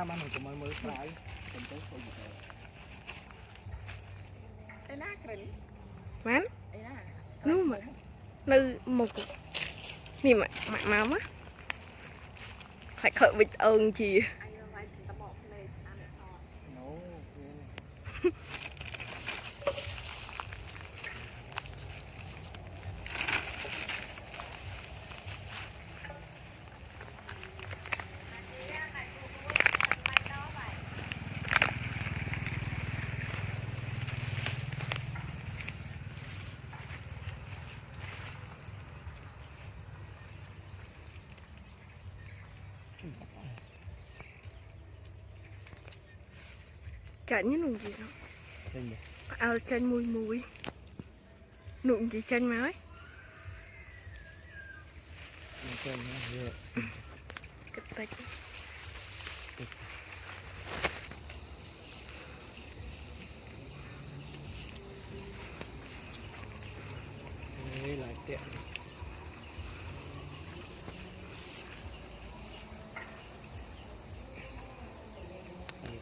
มันของมันมือซ้ายเป็นเต้คนอยู่เลยไอ้หน้าเกร็น มัน ไอ้หน้า นู่นmà nơi một gì mà máu á phải khởi vịt ơn chị ไอ้ไว้ตะบอกเลยอันนี้ทอน โน้ chanh như nụ gì đó Xinh vậy. ao chanh mùi mùi nụ gì chanh má ấy Trên nó vừa. cái tay Đây là tiện.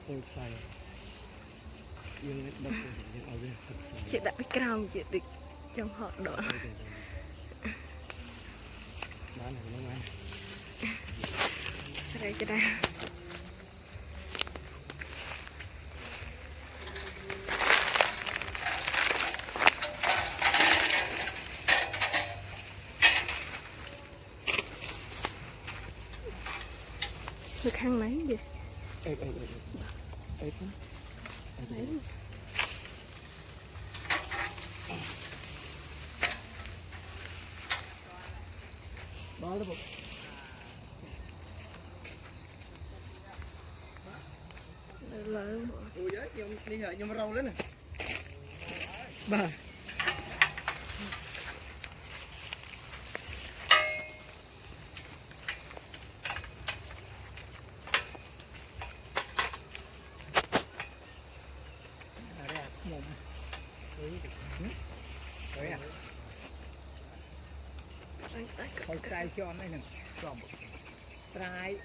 Tôi xài yên đất ở bên chị đã biết cao chị được trong họ đó đó này nó ăn đây cho đây được khăn máy gì ê chứ đấy đó là một lớn ui đấy nhung đi hở nhung rau lên này bà Hồi trai cho này nè, cho một trai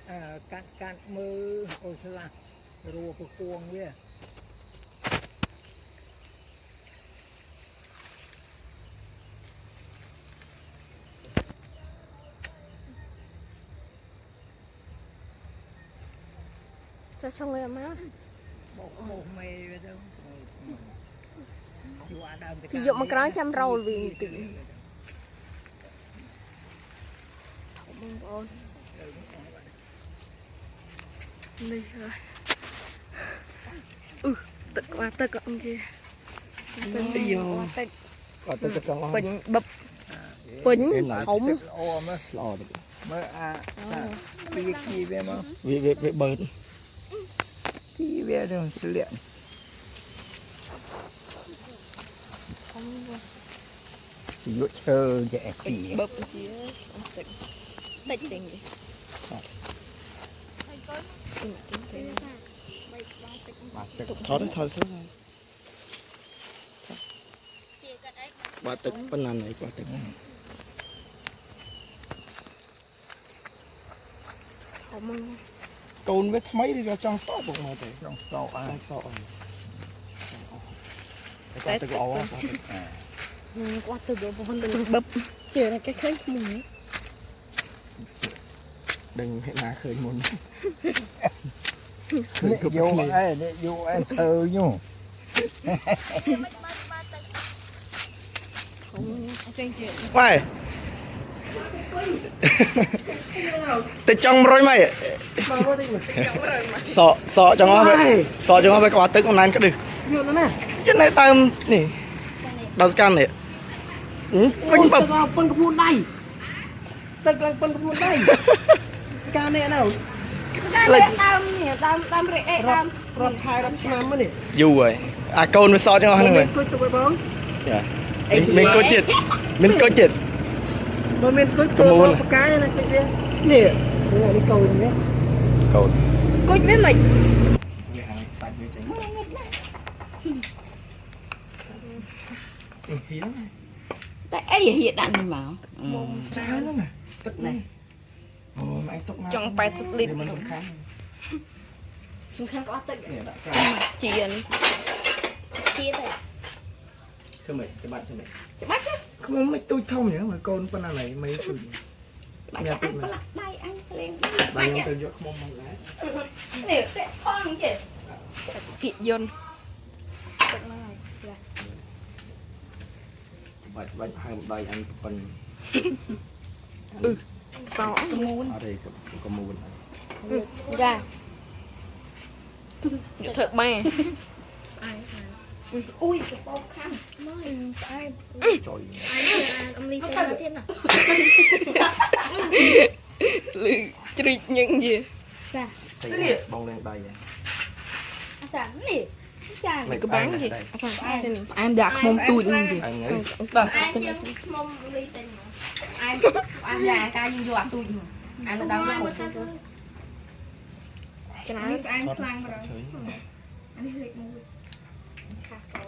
cắt mưa ôi sao là rùa của cuồng vậy. cho người má Một mày vậy đâu. thì dụng một cái trăm rau vì tự mong ôn đi rồi tự qua tự con kia đi vô tự có tôi cho con bình bập bình hổng lò Mới kia về mà. về bờ Kia về rồi luyện. Dụ sơ dễ kỳ. bập kia tịch tình gì thôi xuống đây bà tịch bên này bà tịch không côn với mấy đi ra trong sọ bụng mà để Trong sọ trong sọ cái tịch ổ qua từ cái von đừng bập chỉ là cái khơi mình đừng hẹn mà khơi muốn Vô em thơ nhung. không trên chuyện phải từ trong rồi mày sọ trong nó vậy sọ trong nó vậy quá tức con này cái được cái này tao nè đào scan này quanh bập phân cái đây tức là phân cái đây scan này nào tam rễ tam rập thai rập xăm này dù rồi à côn với sọ trong nó này coi tụi bóng mình có chuyện mà mình coi một cái này cái nè này đi cầu nhé côn cút với mình hiếm tại ấy gì hiện đại này mà trái nó nè tức này ồ mà anh tốc trong 80 lít mình cũng khá សំខាន់ក៏អត់ទឹក នេះដាក់ចា ជា ជាទៅ ធ្វើម៉េចច្បាច់ធ្វើម៉េច ច្បាច់ ខ្ញុំមិនទូចធំយ៉ាងមើលកូនប៉ុណ្ណាណៃមិនទូច ច្បាច់អញផ្លាក់ដៃអញក្លែង ដៃខ្ញុំទៅយកខ្មុំមកដែរ នេះពាក់ផងចេះ ពាកយន្ត ទឹកហ្នឹងហើយ ច្បាច់ហើមដៃអញប៉ុន សក់ មូន អត់ទេក៏មូន ចា យកធ្វើបែ អុយកបោកខាំមកផ្អែម ចុយ អំលីទៅទៀតណា លឺជ្រីកញឹងយី ចា តែបងលេងដៃ អាសានេះចា ក្បាំងយីអត់ស្អាតទេនេះផ្អែមយ៉ាខ្មុំទូចនេះយី អញងើ បាទ អញយើងខ្មុំលីទៅអញអញយ៉ាកាយើងយកអាទូចមកអានៅដើមមកច្រើន ច្រើន អញខ្លាំងប្រហែល ជួយ អានេះលេខ1ខាកោ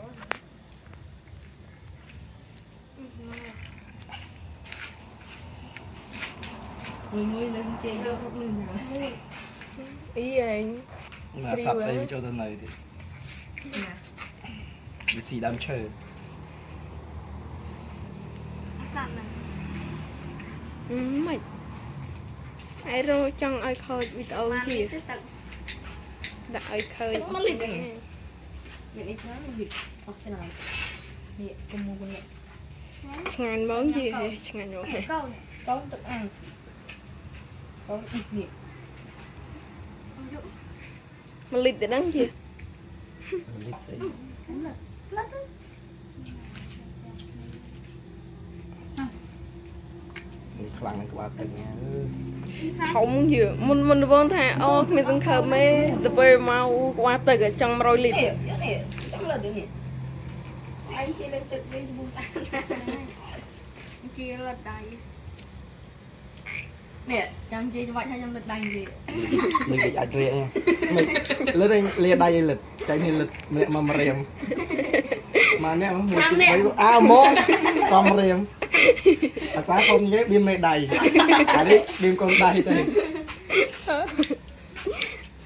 មួយលើជេយករូបលឿន អីឯង ណាសាប់ស្អីចូលទៅនៅទៀតវាស៊ីដើមឈើ សាប់ណា មិនឯរោចង់ឲ្យខូចវីដេអូ មក ជា នេះទឹក ដាក់ឲ្យឃើញ ទឹកមកលីវិញមានអីខ្លះវាអស់ឆ្នៃនេះកុំមកនេះ ឆ្ងាញ់ហ្មងជាឆ្ងាញ់ហ្មង កូនទឹកអាំងកូននេះ មួយលីត្រទៅហ្នឹងជា លិចស្អីនេះខ្លាំងក្បាលទឹកណា ធំយឺមុនបងថាអូគ្មានសង្ឃឹមទេទៅពេលមកក្បាលទឹកចង់100លីត្រ នេះចាំលើនេះអញជាលើទឹកវិញស្បូតាជាលើដៃនេះចាំជាច្បាច់ឲ្យខ្ញុំលើដៃនិយាយ នេះអាចរៀងមិនលិតលាដៃលិតចៃនេះលិតម្នាក់មករៀមមកអ្នកមួយអើមកកំរៀមអាសាកុំនិយាយបៀមមេដៃអានេះបៀមកូនដៃទៅ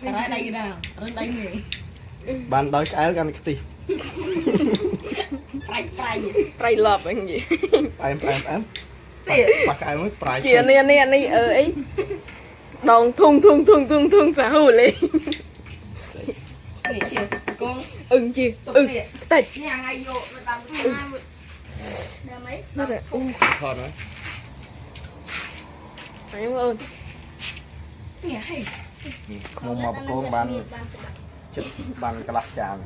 អរដៃគេដែររឹងដៃនេះ បានដោយក្អែលកាន់ខ្ទិះ ប្រៃ ប្រៃលប់អីនិយាយ ផ្អែមប៉ះក្អែលមួយប្រៃ ជានេះអីដងធុងសាហូលេ នេះជាកូន អឹងជាអឹងតិច នេះថ្ងៃយកទៅដាំឆ្នាំដល់mấy នោះអូ ថតហើយ អញមើល នេះហេ ខ្មុំមកបកគោបានចិត្តបានកន្លះចាន